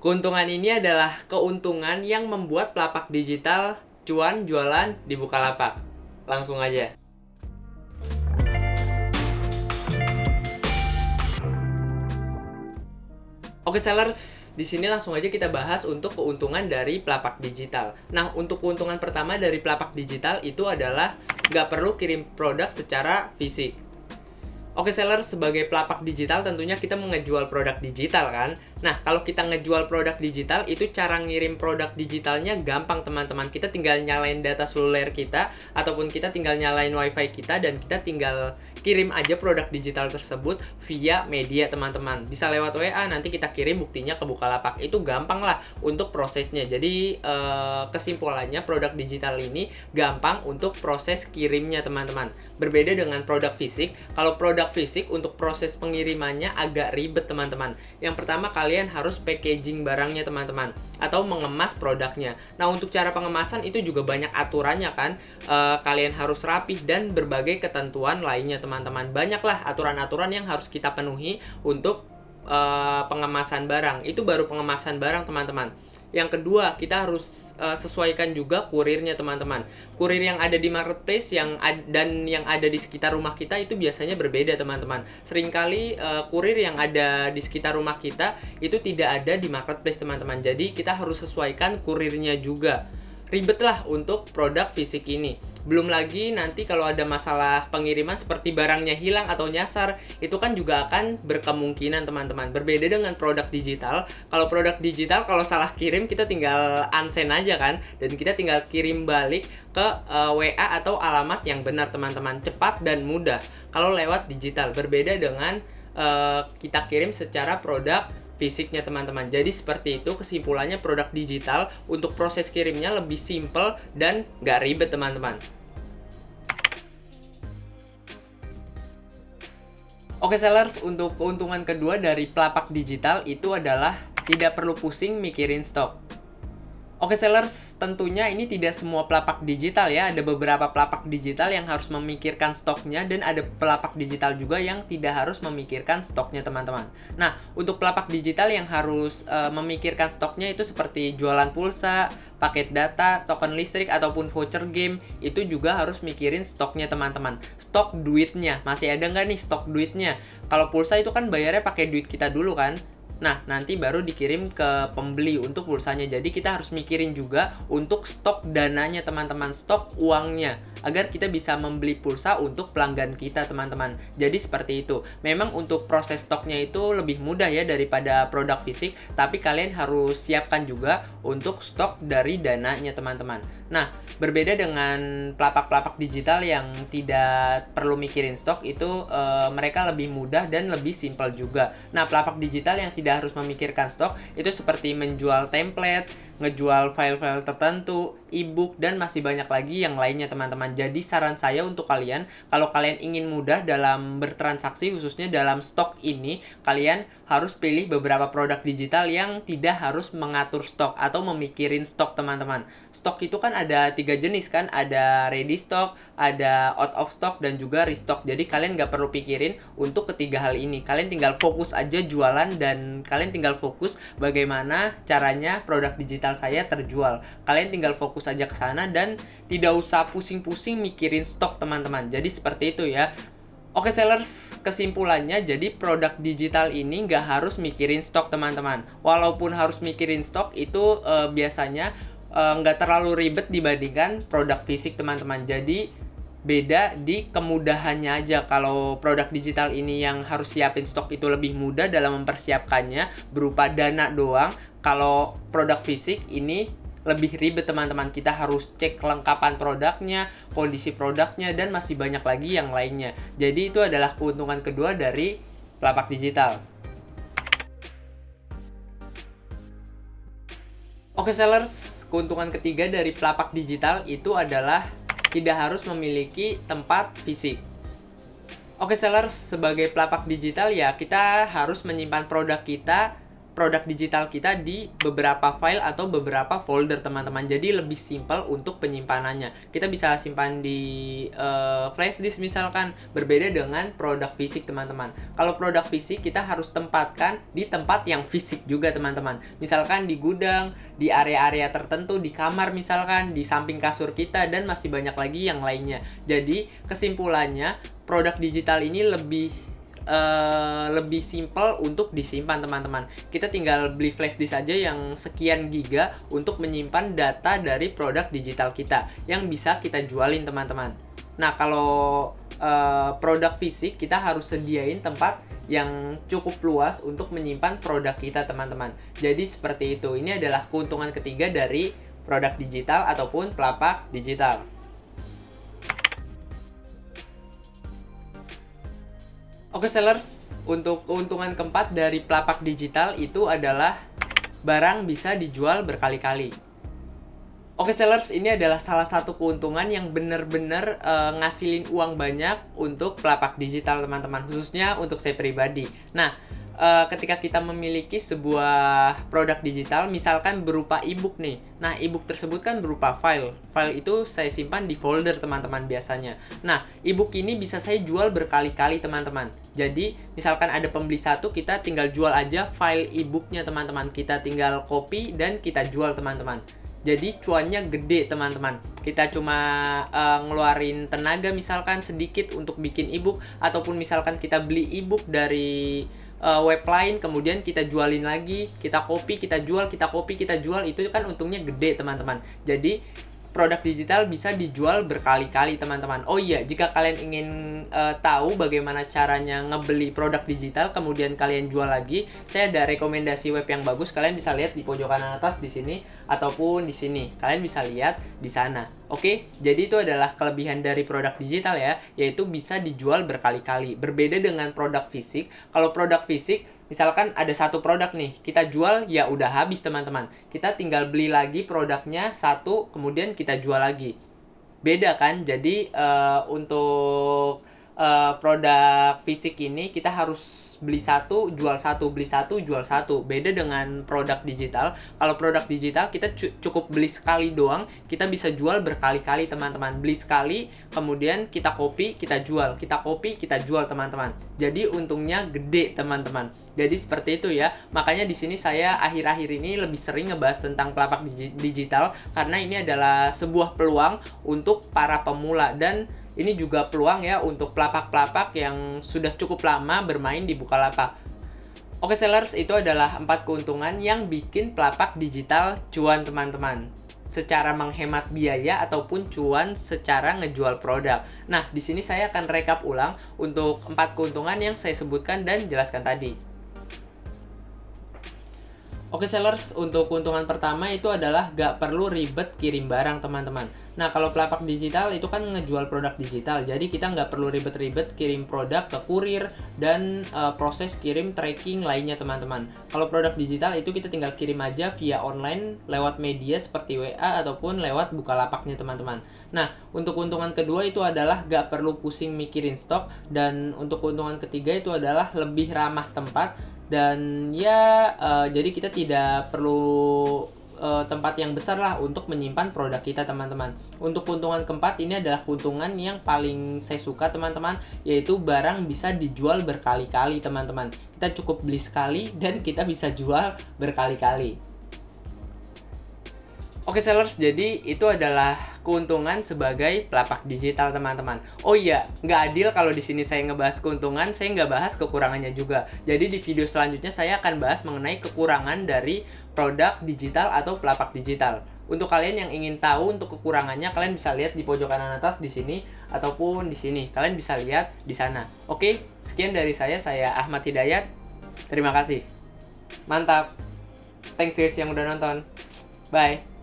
Keuntungan ini adalah keuntungan yang membuat pelapak digital cuan jualan di Bukalapak. Langsung aja. Oke sellers, di sini langsung aja kita bahas untuk keuntungan dari pelapak digital. Nah, untuk keuntungan pertama dari pelapak digital itu adalah nggak perlu kirim produk secara fisik. Oke seller, sebagai pelapak digital tentunya kita mengejual produk digital kan. Nah, kalau kita ngejual produk digital itu cara ngirim produk digitalnya gampang teman-teman. Kita tinggal nyalain data seluler kita ataupun kita tinggal nyalain wifi kita dan kita tinggal kirim aja produk digital tersebut via media teman-teman. Bisa lewat WA, nanti kita kirim buktinya ke Bukalapak. Itu gampang lah untuk prosesnya. Jadi kesimpulannya produk digital ini gampang untuk proses kirimnya teman-teman. Berbeda dengan produk fisik. Kalau produk fisik untuk proses pengirimannya agak ribet teman-teman. Yang pertama kalian harus packaging barangnya teman-teman atau mengemas produknya. Nah, untuk cara pengemasan itu juga banyak aturannya kan. Kalian harus rapih dan berbagai ketentuan lainnya teman-teman. Banyaklah aturan-aturan yang harus kita penuhi untuk pengemasan barang. Itu baru pengemasan barang teman-teman. Yang kedua, kita harus sesuaikan juga kurirnya teman-teman. Kurir yang ada di marketplace dan yang ada di sekitar rumah kita itu biasanya berbeda teman-teman. Seringkali kurir yang ada di sekitar rumah kita itu tidak ada di marketplace teman-teman. Jadi kita harus sesuaikan kurirnya juga. Ribet lah untuk produk fisik ini. Belum lagi nanti kalau ada masalah pengiriman seperti barangnya hilang atau nyasar, itu kan juga akan berkemungkinan teman-teman. Berbeda dengan produk digital. Kalau produk digital kalau salah kirim kita tinggal unsend aja kan, dan kita tinggal kirim balik ke WA atau alamat yang benar teman-teman. Cepat dan mudah kalau lewat digital. Berbeda dengan kita kirim secara produk fisiknya teman-teman. Jadi seperti itu kesimpulannya, produk digital untuk proses kirimnya lebih simple dan nggak ribet teman-teman. Oke sellers, untuk keuntungan kedua dari pelapak digital itu adalah tidak perlu pusing mikirin stok. Oke sellers, tentunya ini tidak semua pelapak digital ya. Ada beberapa pelapak digital yang harus memikirkan stoknya dan ada pelapak digital juga yang tidak harus memikirkan stoknya teman-teman. Nah, untuk pelapak digital yang harus memikirkan stoknya itu seperti jualan pulsa, paket data, token listrik, ataupun voucher game, itu juga harus mikirin stoknya teman-teman. Stok duitnya, masih ada nggak nih stok duitnya? Kalau pulsa itu kan bayarnya pakai duit kita dulu kan? Nah, nanti baru dikirim ke pembeli untuk pulsanya. Jadi kita harus mikirin juga untuk stok dananya teman-teman, stok uangnya, agar kita bisa membeli pulsa untuk pelanggan kita teman-teman. Jadi seperti itu. Memang untuk proses stoknya itu lebih mudah ya daripada produk fisik, tapi kalian harus siapkan juga untuk stok dari dananya teman-teman. Nah, berbeda dengan pelapak-pelapak digital yang tidak perlu mikirin stok, itu mereka lebih mudah dan lebih simpel juga. Nah, pelapak digital yang tidak harus memikirkan stok itu seperti menjual template, ngejual file-file tertentu, ebook, dan masih banyak lagi yang lainnya teman-teman. Jadi saran saya untuk kalian, kalau kalian ingin mudah dalam bertransaksi khususnya dalam stok ini, kalian harus pilih beberapa produk digital yang tidak harus mengatur stok atau memikirin stok teman-teman. Stok itu kan ada 3 jenis kan, ada ready stock, ada out of stock, dan juga restock. Jadi kalian nggak perlu pikirin untuk ketiga hal ini. Kalian tinggal fokus aja jualan dan kalian tinggal fokus bagaimana caranya produk digital saya terjual. Kalian tinggal fokus aja ke sana dan tidak usah pusing-pusing mikirin stok teman-teman. Jadi seperti itu ya. Oke sellers, kesimpulannya jadi produk digital ini nggak harus mikirin stok teman-teman. Walaupun harus mikirin stok itu biasanya nggak terlalu ribet dibandingkan produk fisik teman-teman. Jadi beda di kemudahannya aja. Kalau produk digital ini yang harus siapin stok itu lebih mudah dalam mempersiapkannya berupa dana doang. Kalau produk fisik ini lebih ribet teman-teman. Kita harus cek kelengkapan produknya, kondisi produknya, dan masih banyak lagi yang lainnya. Jadi itu adalah keuntungan kedua dari pelapak digital. Oke sellers, keuntungan ketiga dari pelapak digital itu adalah tidak harus memiliki tempat fisik. Oke sellers, sebagai pelapak digital ya kita harus menyimpan produk kita produk digital kita di beberapa file atau beberapa folder teman-teman. Jadi lebih simpel untuk penyimpanannya. Kita bisa simpan di flash disk misalkan, berbeda dengan produk fisik teman-teman. Kalau produk fisik kita harus tempatkan di tempat yang fisik juga teman-teman. Misalkan di gudang, di area-area tertentu, di kamar misalkan, di samping kasur kita, dan masih banyak lagi yang lainnya. Jadi kesimpulannya, produk digital ini lebih simpel untuk disimpan teman-teman. Kita tinggal beli flash disk saja yang sekian giga untuk menyimpan data dari produk digital kita yang bisa kita jualin teman-teman. Nah, kalau produk fisik kita harus sediain tempat yang cukup luas untuk menyimpan produk kita teman-teman. Jadi seperti itu. Ini adalah keuntungan ketiga dari produk digital ataupun pelapak digital. Oke sellers, untuk keuntungan keempat dari pelapak digital itu adalah barang bisa dijual berkali-kali. Oke sellers, ini adalah salah satu keuntungan yang benar-benar ngasilin uang banyak untuk pelapak digital teman-teman, khususnya untuk saya pribadi. Nah, ketika kita memiliki sebuah produk digital, misalkan berupa ebook nih. Nah, ebook tersebut kan berupa file. File itu saya simpan di folder teman-teman biasanya. Nah, ebook ini bisa saya jual berkali-kali teman-teman. Jadi, misalkan ada pembeli satu, kita tinggal jual aja file ebooknya teman-teman. Kita tinggal copy dan kita jual teman-teman. Jadi cuannya gede teman-teman. Kita cuma ngeluarin tenaga misalkan sedikit untuk bikin ebook, ataupun misalkan kita beli ebook dari web lain, kemudian kita jualin lagi, kita copy, kita jual, kita copy, kita jual, itu kan untungnya gede teman-teman. Jadi produk digital bisa dijual berkali-kali teman-teman. Oh iya, jika kalian ingin tahu bagaimana caranya ngebeli produk digital kemudian kalian jual lagi, saya ada rekomendasi web yang bagus. Kalian bisa lihat di pojok kanan atas di sini ataupun di sini. Kalian bisa lihat di sana. Oke, jadi itu adalah kelebihan dari produk digital ya, yaitu bisa dijual berkali-kali. Berbeda dengan produk fisik. Kalau produk fisik, misalkan ada satu produk nih, kita jual ya udah habis teman-teman. Kita tinggal beli lagi produknya satu, kemudian kita jual lagi. Beda kan? Jadi untuk produk fisik ini kita harus beli satu, jual satu, beli satu, jual satu. Beda dengan produk digital. Kalau produk digital kita cukup beli sekali doang, kita bisa jual berkali-kali teman-teman. Beli sekali, kemudian kita copy, kita jual, kita copy, kita jual teman-teman. Jadi untungnya gede teman-teman. Jadi seperti itu ya. Makanya di sini saya akhir-akhir ini lebih sering ngebahas tentang pelapak digital karena ini adalah sebuah peluang untuk para pemula, dan ini juga peluang ya untuk pelapak-pelapak yang sudah cukup lama bermain di Bukalapak. Oke sellers, itu adalah 4 keuntungan yang bikin pelapak digital cuan teman-teman. Secara menghemat biaya ataupun cuan secara ngejual produk. Nah, di sini saya akan rekap ulang untuk 4 keuntungan yang saya sebutkan dan jelaskan tadi. Oke sellers, untuk keuntungan pertama itu adalah gak perlu ribet kirim barang teman-teman. Nah, kalau pelapak digital itu kan ngejual produk digital, jadi kita nggak perlu ribet-ribet kirim produk ke kurir dan proses kirim tracking lainnya teman-teman. Kalau produk digital itu kita tinggal kirim aja via online lewat media seperti WA ataupun lewat Bukalapaknya teman-teman. Nah, untuk keuntungan kedua itu adalah gak perlu pusing mikirin stok, dan untuk keuntungan ketiga itu adalah lebih ramah tempat, dan ya jadi kita tidak perlu tempat yang besar lah untuk menyimpan produk kita teman-teman. Untuk keuntungan keempat, ini adalah keuntungan yang paling saya suka teman-teman, yaitu barang bisa dijual berkali-kali teman-teman. Kita cukup beli sekali dan kita bisa jual berkali-kali. Oke sellers, jadi itu adalah keuntungan sebagai pelapak digital teman-teman. Oh iya, nggak adil kalau di sini saya ngebahas keuntungan, saya nggak bahas kekurangannya juga. Jadi di video selanjutnya saya akan bahas mengenai kekurangan dari produk digital atau pelapak digital. Untuk kalian yang ingin tahu untuk kekurangannya, kalian bisa lihat di pojok kanan atas di sini ataupun di sini. Kalian bisa lihat di sana. Oke, sekian dari saya Ahmad Hidayat. Terima kasih. Mantap. Thanks guys yang udah nonton. Bye.